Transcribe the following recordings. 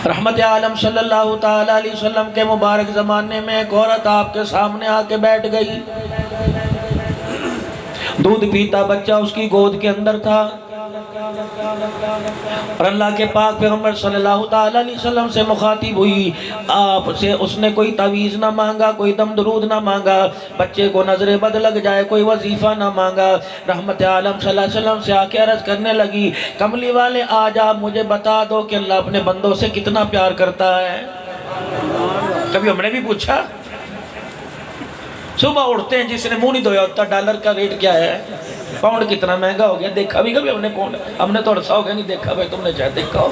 रहमत आलम सल्लल्लाहु ताला अलैहि वसल्लम के मुबारक ज़माने में एक औरत आपके सामने आके बैठ गई। दूध पीता बच्चा उसकी गोद के अंदर था और अल्लाह के पाक पैगंबर सल्लल्लाहु ताला अलैहि वसल्लम से मुखातिब हुई। आपसे उसने कोई तवीज़ ना मांगा, कोई दम दरूद ना मांगा, बच्चे को नजर बद लग जाए कोई वजीफ़ा ना मांगा। रहमत आलम सल्लल्लाहु अलैहि वसल्लम से आके अर्ज करने लगी, कमली वाले आज आप मुझे बता दो कि अल्लाह अपने बंदों से कितना प्यार करता है। कभी हमने भी पूछा? सुबह उठते हैं जिसने मुंह नहीं धोया होता, डॉलर का रेट क्या है, पाउंड कितना महंगा हो गया, देखा भी कभी हमने पाउंड? हमने तो अरसा हो गया नहीं देखा भाई, तुमने शायद देखा हो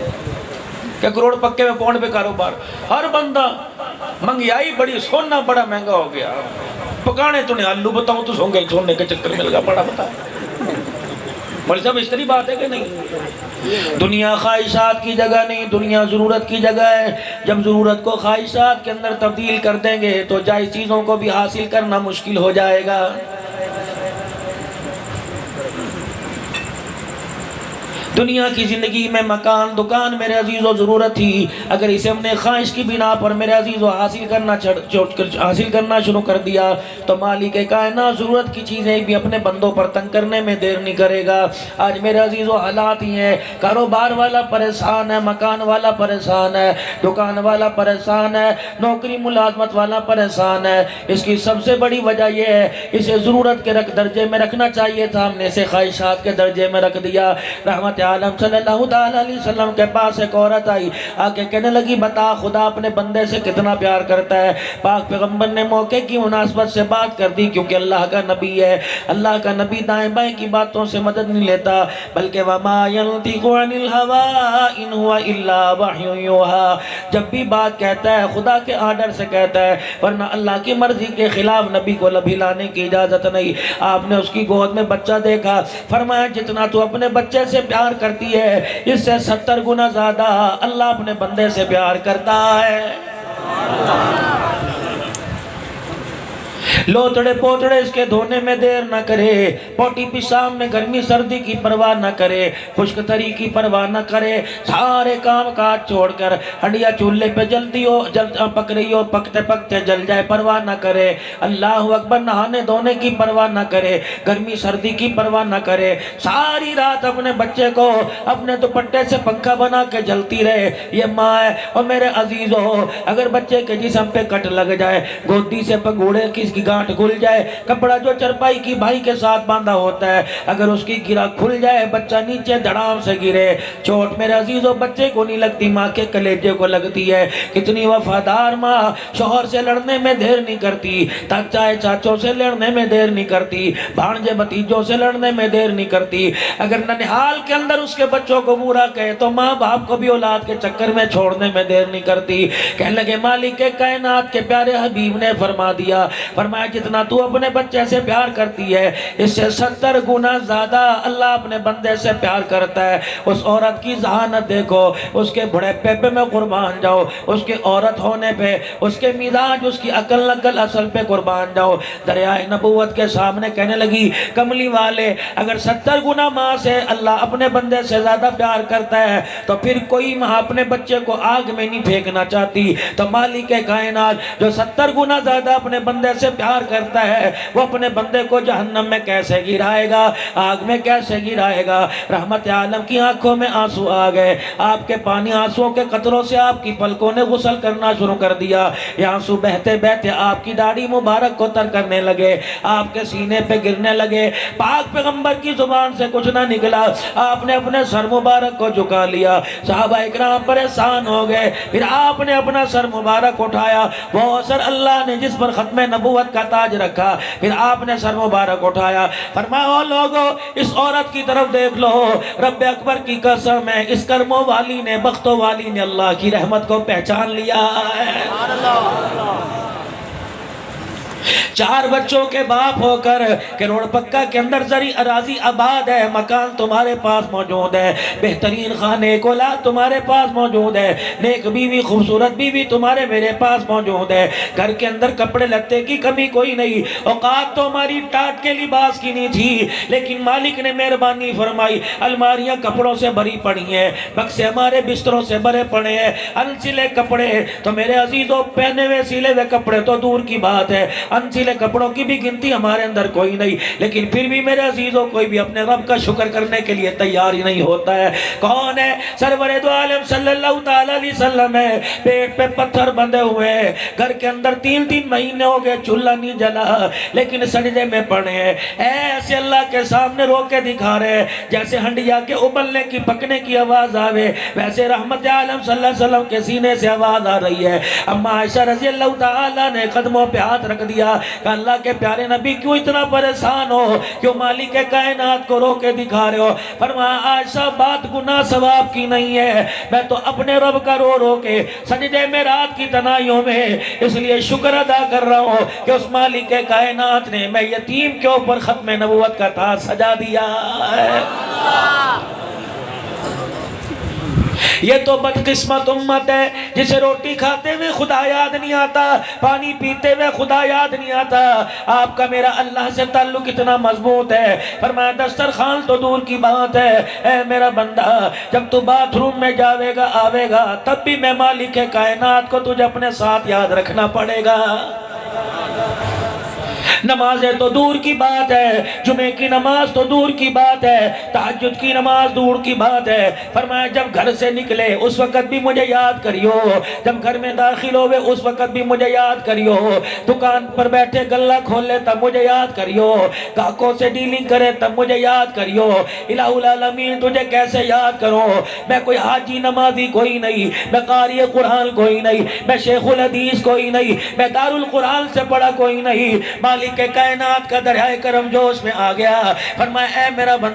क्या? करोड़ पक्के में पाउंड पे कारोबार, हर बंदा महंगाई बड़ी, सोना बड़ा महंगा हो गया। पकाने तूने आलू बताऊं तो सोंगे सोने के चक्कर में लगा पड़ा। बता बोले साहब इस तरह बात है कि नहीं? दुनिया ख्वाहिशात की जगह नहीं, दुनिया ज़रूरत की जगह है। जब ज़रूरत को ख्वाहिशात के अंदर तब्दील कर देंगे तो जायज़ चीज़ों को भी हासिल करना मुश्किल हो जाएगा। दुनिया की ज़िंदगी में मकान दुकान मेरे अजीज़ों ज़रूरत थी, अगर इसे हमने ख्वाहिश की बिना पर मेरे अजीज़ों हासिल करना शुरू कर दिया तो मालिक कायनात ज़रूरत की चीज़ें भी अपने बंदों पर तंग करने में देर नहीं करेगा। आज मेरे अजीज़ों हालात ही हैं, कारोबार वाला परेशान है, मकान वाला परेशान है, दुकान वाला परेशान है, नौकरी मुलाजमत वाला परेशान है। इसकी सबसे बड़ी वजह यह है इसे ज़रूरत के दर्जे में रखना चाहिए था, हमने इसे ख्वाहिशात के दर्जे में रख दिया। रहमत आलम सल्लल्लाहु अलैहि वसल्लम के पास एक औरत आई, आके कहने लगी बता खुदा अपने बंदे से कितना प्यार करता है। पाक पैगंबर ने मौके की मुनासबत से बात कर दी, क्योंकि अल्लाह का नबी है, अल्लाह का नबी दाएं बाएं की बातों से मदद नहीं लेता, बल्कि वमा यंतिकु अनिल हवा इन हुवा इल्ला वह्युन युहा। जब भी बात कहता है खुदा के आर्डर से कहता है, वरना अल्लाह की मर्जी के खिलाफ नबी को लभी लाने की इजाज़त नहीं। आपने उसकी गोद में बच्चा देखा, फरमाया जितना तू अपने बच्चे से प्यार करती है इससे 70 गुना ज्यादा अल्लाह अपने बंदे से प्यार करता है। लोतड़े पोतड़े इसके धोने में देर न करे, पोटी पिशाब में गर्मी सर्दी की परवाह न करे, खुश्क तरी की परवाह न करे, सारे काम काज छोड़कर हंडिया चूल्हे पे जल्दी हो पक रही हो, पकते पकते जल जाए परवाह न करे। अल्लाह अकबर, नहाने धोने की परवाह न करे, गर्मी सर्दी की परवाह न करे, सारी रात अपने बच्चे को अपने दुपट्टे से पंखा बना के जलती रहे। ये माँ है। और मेरे अजीजों, अगर बच्चे के जिस्म पे कट लग जाए, गोदी से पंगूड़े की गांठ खुल जाए, कपड़ा जो चरपाई की भाई के साथ बांधा होता है अगर उसकी गिरा खुल जाए, बच्चा नीचे धड़ाम से गिरे, चोट मेरे अजीजों बच्चे को नहीं लगती, माँ के कलेजे को लगती है। कितनी वफादार माँ शौहर से लड़ने में देर नहीं करती, चाचा चाचों से लड़ने में देर नहीं करती, भांजे भतीजों से लड़ने में देर नहीं करती। अगर ननिहाल के अंदर उसके बच्चों को बुरा कहे तो माँ बाप को भी औलाद के चक्कर में छोड़ने में देर नहीं करती। कहने लगे मालिक के कायनात के प्यारे हबीब ने फरमा दिया, फरमाया जितना तू अपने बच्चे से प्यार करती है इससे 70 गुना ज्यादा अल्लाह अपने बंदे से प्यार करता है। उस औरत की जहानत देखो, उसके बुढ़ापे पे मैं कुर्बान जाओ, उसके औरत होने पे, उसके मिजाज, उसकी अकल नकल असल पे कुर्बान जाओ। दरियाए नबूवत के सामने कहने लगी कमली वाले, अगर 70 गुना माँ से अल्लाह अपने बंदे से ज्यादा प्यार करता है तो फिर कोई माँ अपने बच्चे को आग में नहीं फेंकना चाहती, तो मालिक कायनात जो 70 गुना ज्यादा अपने बंदे से प्यार करता है वो अपने बंदे को जहन्नम में कैसे गिराएगा, आग में कैसे गिराएगा। रहमत आलम की आंखों में आंसू आ गए, आपके पानी आंसुओं के कतरों से आपकी पलकों ने गुसल करना शुरू कर दिया। ये आंसू बहते बहते आपकी दाढ़ी मुबारक को तर करने लगे, आपके सीने पे गिरने लगे। पाक पैगंबर की जुबान से कुछ ना निकला, आपने अपने सर मुबारक को झुका लिया। सहाबा इकराम परेशान हो गए, फिर आपने अपना सर मुबारक उठाया, वो सर अल्लाह ने जिस पर खत्मे नबूवत का ताज रखा, फिर आपने सर मुबारक उठाया। फरमाया लोगों इस औरत की तरफ देख लो, रब्बे अकबर की कसम है इस कर्मों वाली ने, बख्तों वाली ने अल्लाह की रहमत को पहचान लिया है। 4 बच्चों के बाप होकर करोड़ पक्का के अंदर जरी अराजी आबाद है, मकान तुम्हारे पास मौजूद है, बेहतरीन खाने कोला तुम्हारे पास मौजूद है, नेक बीवी खूबसूरत बीवी तुम्हारे मेरे पास मौजूद है, घर के अंदर कपड़े लत्ते की कमी कोई नहीं, औकात तो हमारी टाट के लिबास की नहीं थी, लेकिन मालिक ने मेहरबानी फरमाई, अलमारियां कपड़ों से भरी पड़ी हैं, बक्से हमारे बिस्तरों से भरे पड़े हैं, अनसिले कपड़े तो मेरे अजीजों पहने हुए सिले हुए कपड़े तो दूर की बात है, अनसिले कपड़ों की भी गिनती हमारे अंदर कोई नहीं, लेकिन फिर भी मेरे अजीजों कोई भी अपने रब का शुक्र करने के लिए तैयार ही नहीं होता है। कौन है? सरवरे दो आलम सल्लल्लाहु ताला अलैहि वसल्लम है, पेट पे पत्थर बंधे हुए हैं, घर के अंदर 3-3 महीने हो गए चूल्हा नहीं जला, लेकिन सजदे में पड़े हैं, ऐसे अल्लाह के सामने रो के दिखा रहे हैं जैसे हंडिया के उबलने की पकने की आवाज आवे, वैसे रहमत आलम सल्लल्लाहु अलैहि वसल्लम के सीने से आवाज आ रही है। अम्मा आयशा रज़ी अल्लाह ताला ने कदमों पे हाथ रख दिया, अल्लाह के प्यारे नबी क्यों इतना परेशान हो, क्यों मालिक के कायनात को रो के दिखा रहे हो? फरमाया आयशा बात गुनाह सवाब की नहीं है, मैं तो अपने रब का रो रो के सजदे में रात की तनाइयों में इसलिए शुक्र अदा कर रहा हूँ कि उस मालिक के कायनात ने मैं यतीम के ऊपर खत्म नबूवत का ताज सजा दिया है। ये तो बदकिस्मत उम्मत है जिसे रोटी खाते हुए खुदा याद नहीं आता, पानी पीते हुए खुदा याद नहीं आता। आपका मेरा अल्लाह से ताल्लुक इतना मजबूत है, फरमाया दस्तरखान तो दूर की बात है, ऐ मेरा बंदा जब तू बाथरूम में जावेगा आवेगा तब भी मैं मालिक कायनात को तुझे अपने साथ याद रखना पड़ेगा। नमाजें तो दूर की बात है, जुमे की नमाज तो दूर की बात है, तहज्जुद की नमाज दूर की बात है। फरमाया जब घर से निकले उस वक़्त भी मुझे याद करियो, जब घर में दाखिल होवे उस वक़्त भी मुझे याद करियो, दुकान पर बैठे गल्ला खोले तब मुझे याद करियो, ग्राहकों से डीलिंग करे तब मुझे याद करियो। इलाहुल आलमीन तुझे कैसे याद करूं? मैं कोई हाजी नमाजी कोई नहीं, मैं कारी कुरान कोई नहीं, मैं शेखुल हदीस कोई नहीं, मैं दारुल कुरान से पढ़ा कोई नहीं। मालिक के कायनात का दरियाए करम जोश में आ गया, फरमाया ऐ मेरा बंदा